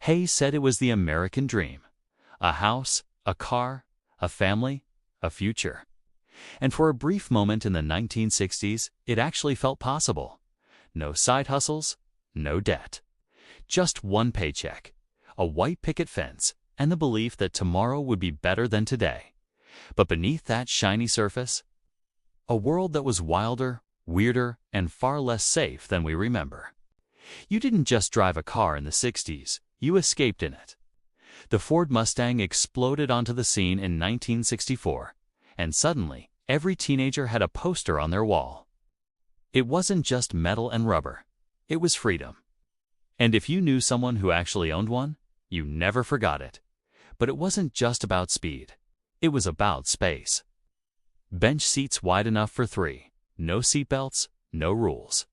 Hay said it was the American dream. A house, a car, a family, a future. And for a brief moment in the 1960s, it actually felt possible. No side hustles, no debt. Just one paycheck, a white picket fence, and the belief that tomorrow would be better than today. But beneath that shiny surface, a world that was wilder, weirder, and far less safe than we remember. You didn't just drive a car in the 60s, you escaped in it. The Ford Mustang exploded onto the scene in 1964, and suddenly, every teenager had a poster on their wall. It wasn't just metal and rubber, it was freedom. And if you knew someone who actually owned one, you never forgot it. But it wasn't just about speed, it was about space. Bench seats wide enough for three, no seatbelts, no rules.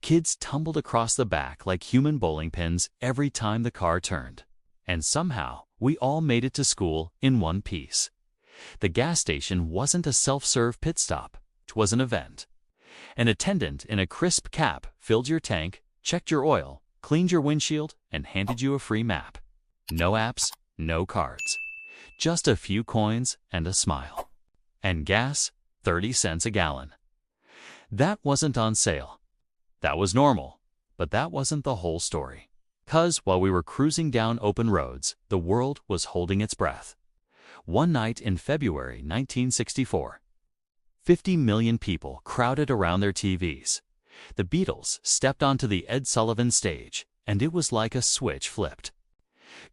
Kids tumbled across the back like human bowling pins every time the car turned. And somehow, we all made it to school in one piece. The gas station wasn't a self-serve pit stop, it was an event. An attendant in a crisp cap filled your tank, checked your oil, cleaned your windshield, and handed you a free map. No apps, no cards. Just a few coins and a smile. And gas, 30 cents a gallon. That wasn't on sale. That was normal, but that wasn't the whole story. 'Cause while we were cruising down open roads, the world was holding its breath. One night in February 1964, 50 million people crowded around their TVs. The Beatles stepped onto the Ed Sullivan stage, and it was like a switch flipped.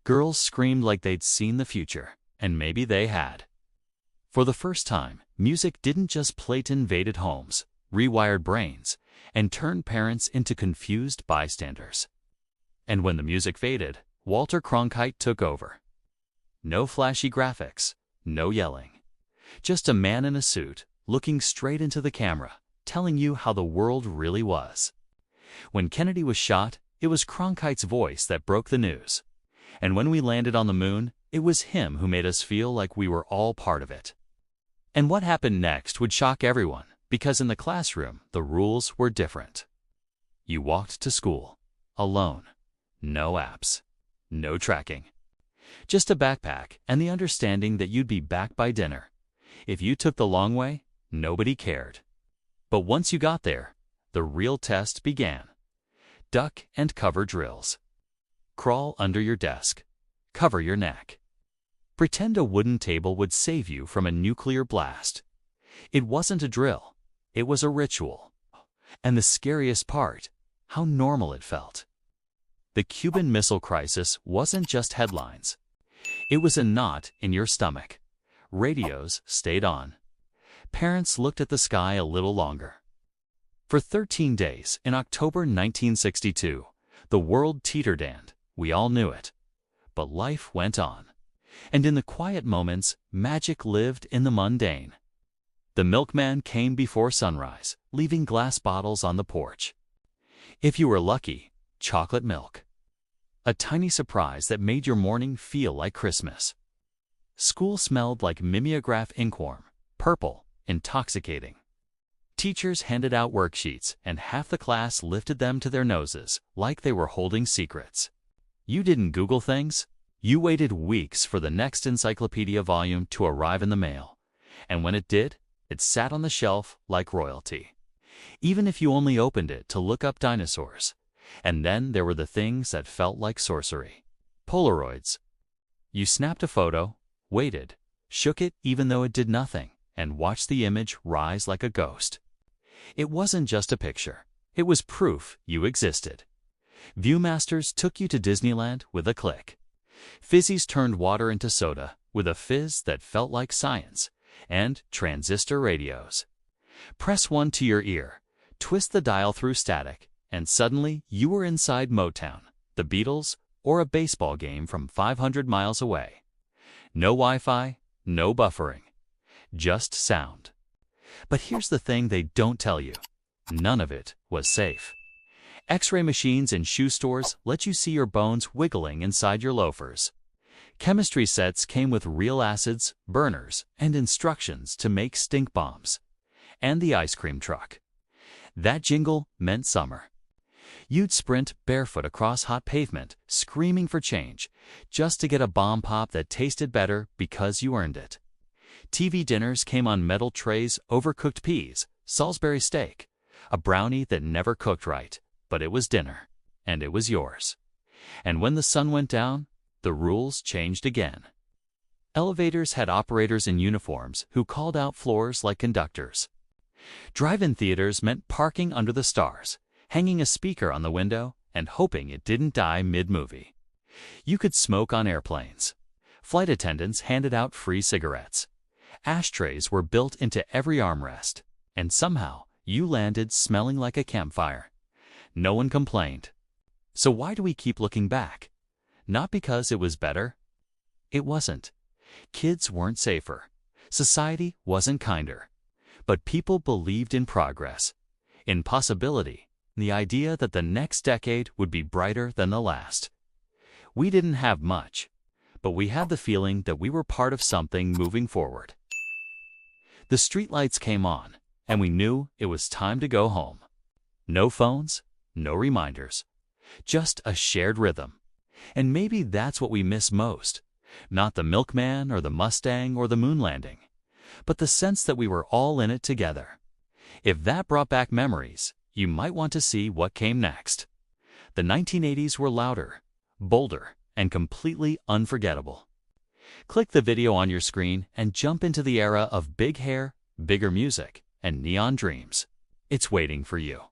Girls screamed like they'd seen the future, and maybe they had. For the first time, music didn't just play to invaded homes, rewired brains, and turned parents into confused bystanders. And when the music faded, Walter Cronkite took over. No flashy graphics, no yelling. Just a man in a suit, looking straight into the camera, telling you how the world really was. When Kennedy was shot, it was Cronkite's voice that broke the news. And when we landed on the moon, it was him who made us feel like we were all part of it. And what happened next would shock everyone, because in the classroom, the rules were different. You walked to school, alone. No apps, no tracking. Just a backpack and the understanding that you'd be back by dinner. If you took the long way, nobody cared. But once you got there, the real test began. Duck and cover drills. Crawl under your desk. Cover your neck. Pretend a wooden table would save you from a nuclear blast. It wasn't a drill. It was a ritual. And the scariest part, how normal it felt. The Cuban Missile Crisis wasn't just headlines. It was a knot in your stomach. Radios stayed on. Parents looked at the sky a little longer. For 13 days in October 1962, the world teetered and we all knew it. But life went on. And in the quiet moments, magic lived in the mundane. The milkman came before sunrise, leaving glass bottles on the porch. If you were lucky, chocolate milk. A tiny surprise that made your morning feel like Christmas. School smelled like mimeograph inkhorn, purple, intoxicating. Teachers handed out worksheets, and half the class lifted them to their noses like they were holding secrets. You didn't Google things. You waited weeks for the next encyclopedia volume to arrive in the mail. And when it did, it sat on the shelf like royalty. Even if you only opened it to look up dinosaurs. And then there were the things that felt like sorcery. Polaroids. You snapped a photo, waited, shook it even though it did nothing, and watched the image rise like a ghost. It wasn't just a picture. It was proof you existed. Viewmasters took you to Disneyland with a click. Fizzies turned water into soda with a fizz that felt like science, and transistor radios. Press one to your ear, twist the dial through static, and suddenly you were inside Motown, the Beatles, or a baseball game from 500 miles away. No Wi-Fi, no buffering, just sound. But here's the thing they don't tell you. None of it was safe. X-ray machines in shoe stores let you see your bones wiggling inside your loafers. Chemistry sets came with real acids, burners, and instructions to make stink bombs. And the ice cream truck. That jingle meant summer. You'd sprint barefoot across hot pavement, screaming for change, just to get a bomb pop that tasted better because you earned it. TV dinners came on metal trays, overcooked peas, Salisbury steak, a brownie that never cooked right, but it was dinner, and it was yours. And when the sun went down, the rules changed again. Elevators had operators in uniforms who called out floors like conductors. Drive-in theaters meant parking under the stars, hanging a speaker on the window and hoping it didn't die mid-movie. You could smoke on airplanes. Flight attendants handed out free cigarettes. Ashtrays were built into every armrest, and somehow you landed smelling like a campfire. No one complained. So why do we keep looking back? Not because it was better. It wasn't. Kids weren't safer. Society wasn't kinder. But people believed in progress, in possibility, the idea that the next decade would be brighter than the last. We didn't have much, but we had the feeling that we were part of something moving forward. The streetlights came on, and we knew it was time to go home. No phones, no reminders, just a shared rhythm. And maybe that's what we miss most. Not the milkman or the Mustang or the moon landing, but the sense that we were all in it together. If that brought back memories, you might want to see what came next. The 1980s were louder, bolder, and completely unforgettable. Click the video on your screen and jump into the era of big hair, bigger music, and neon dreams. It's waiting for you.